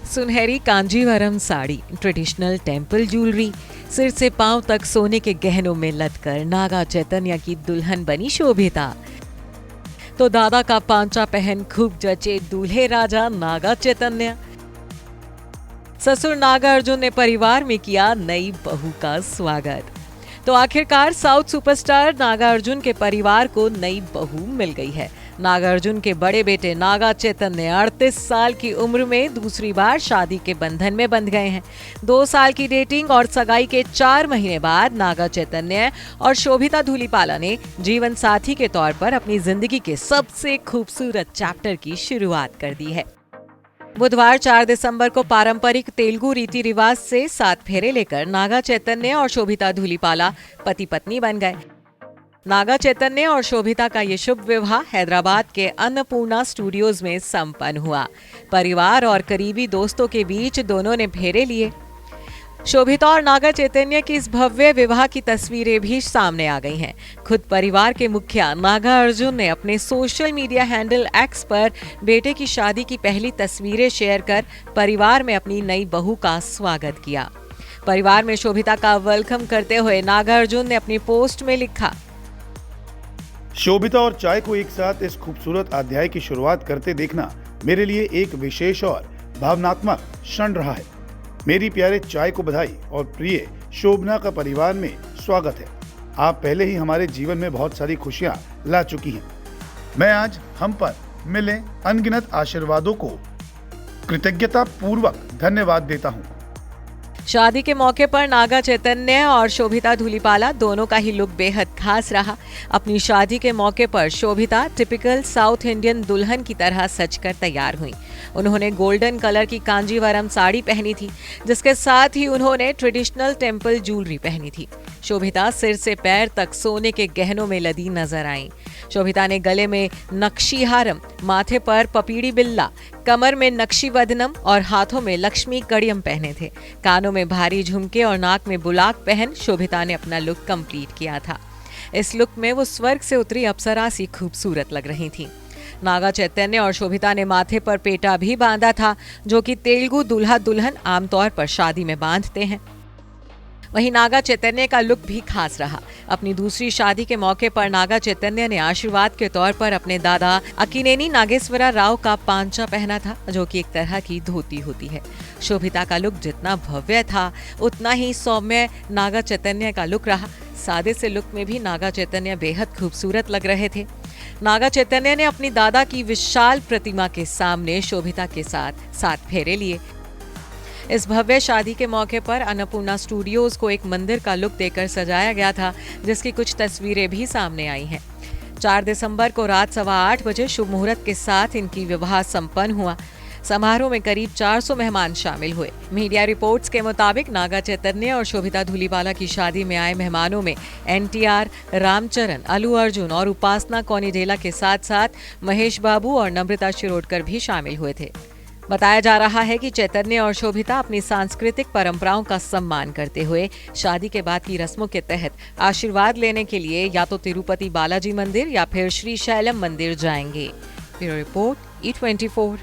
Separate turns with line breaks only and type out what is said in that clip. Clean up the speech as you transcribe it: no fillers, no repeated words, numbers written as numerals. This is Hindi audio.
सुनहरी Kanjeevaram sari, traditional temple jewellery, सिर से पांव तक सोने के गहनों में लदकर नागा चैतन्य की दुल्हन बनी शोभिता। तो दादा का पांचा पहन खूब जचे दूल्हे राजा नागा चैतन्य। ससुर नागा अर्जुन ने परिवार में किया नई बहू का स्वागत। तो आखिरकार साउथ सुपरस्टार नागा अर्जुन के परिवार को नई बहू मिल गई है। नागा अर्जुन के बड़े बेटे नागा चैतन्य 38 साल की उम्र में दूसरी बार शादी के बंधन में बंध गए हैं। 2 साल की डेटिंग और सगाई के 4 महीने बाद नागा चैतन्य और शोभिता धूलिपाला ने जीवन साथी के तौर पर अपनी जिंदगी के सबसे खूबसूरत चैप्टर की शुरुआत कर दी है। बुधवार 4 दिसंबर को पारंपरिक तेलुगु रीति रिवाज से 7 फेरे लेकर नागा चैतन्य और शोभिता धूलिपाला पति पत्नी बन गए। नागा चैतन्य और शोभिता का ये शुभ विवाह हैदराबाद के अन्नपूर्णा स्टूडियोज में संपन्न हुआ। परिवार और करीबी दोस्तों के बीच दोनों ने फेरे लिए। शोभिता और नागा चैतन्य की इस भव्य विवाह की तस्वीरें भी सामने आ गई हैं। खुद परिवार के मुखिया नागा अर्जुन ने अपने सोशल मीडिया हैंडल एक्स पर बेटे की शादी की पहली तस्वीरें शेयर कर परिवार में अपनी नई बहू का स्वागत किया। परिवार में शोभिता का वेलकम करते हुए नागा अर्जुन ने अपनी पोस्ट में लिखा,
शोभिता और चाय को एक साथ इस खूबसूरत अध्याय की शुरुआत करते देखना मेरे लिए एक विशेष और भावनात्मक क्षण रहा है। मेरी प्यारे चाय को बधाई और प्रिय शोभना का परिवार में स्वागत है। आप पहले ही हमारे जीवन में बहुत सारी खुशियां ला चुकी हैं। मैं आज हम पर मिले अनगिनत आशीर्वादों को कृतज्ञता पूर्वक धन्यवाद देता हूँ।
शादी के मौके पर नागा चैतन्य और शोभिता धूलिपाला दोनों का ही लुक बेहद खास रहा। अपनी शादी के मौके पर शोभिता टिपिकल साउथ इंडियन दुल्हन की तरह सजकर तैयार हुई। उन्होंने गोल्डन कलर की कांजीवरम साड़ी पहनी थी, जिसके साथ ही उन्होंने ट्रेडिशनल टेम्पल ज्वेलरी पहनी थी। शोभिता सिर से पैर तक सोने के गहनों में लदी नजर आईं। शोभिता ने गले में नक्शी हारम, माथे पर पपीड़ी बिल्ला, कमर में नक्शी वदनम और हाथों में लक्ष्मी कड़ियम पहने थे। कानों में भारी झुमके और नाक में बुलाक पहन शोभिता ने अपना लुक कंप्लीट किया था। इस लुक में वो स्वर्ग से उतरी अप्सरा सी खूबसूरत लग रही थी। नागा चैतन्य और शोभिता ने माथे पर पेटा भी बांधा था, जो कि तेलुगु दूल्हा दुल्हन आमतौर पर शादी में बांधते हैं। वहीं नागा चैतन्य का लुक भी खास रहा। अपनी दूसरी शादी के मौके पर नागा चैतन्य ने आशीर्वाद के तौर पर अपने दादा अक्किनेनी नागेश्वरा राव का पांचा पहना था, जो कि एक तरह की धोती होती है। शोभिता का लुक जितना भव्य था, उतना ही सौम्य नागा चैतन्य का लुक रहा। सादे से लुक में भी नागा चैतन्य बेहद खूबसूरत लग रहे थे। नागा चैतन्य ने अपनी दादा की विशाल प्रतिमा के सामने शोभिता के साथ 7 फेरे लिए। इस भव्य शादी के मौके पर अन्नपूर्णा स्टूडियोज को एक मंदिर का लुक देकर सजाया गया था, जिसकी कुछ तस्वीरें भी सामने आई हैं। 4 दिसंबर को रात 8:15 बजे शुभ मुहूर्त के साथ इनकी विवाह संपन्न हुआ। समारोह में करीब 400 मेहमान शामिल हुए। मीडिया रिपोर्ट्स के मुताबिक नागा चैतन्य और शोभिता धूलिपाला की शादी में आए मेहमानों में NTR, रामचरण, अल्लू अर्जुन और उपासना कोनिडेला के साथ साथ महेश बाबू और नम्रता शिरोडकर भी शामिल हुए थे। बताया जा रहा है कि चैतन्य और शोभिता अपनी सांस्कृतिक परंपराओं का सम्मान करते हुए शादी के बाद की रस्मों के तहत आशीर्वाद लेने के लिए या तो तिरुपति बालाजी मंदिर या फिर श्री शैलम मंदिर जाएंगे। Bureau report E24।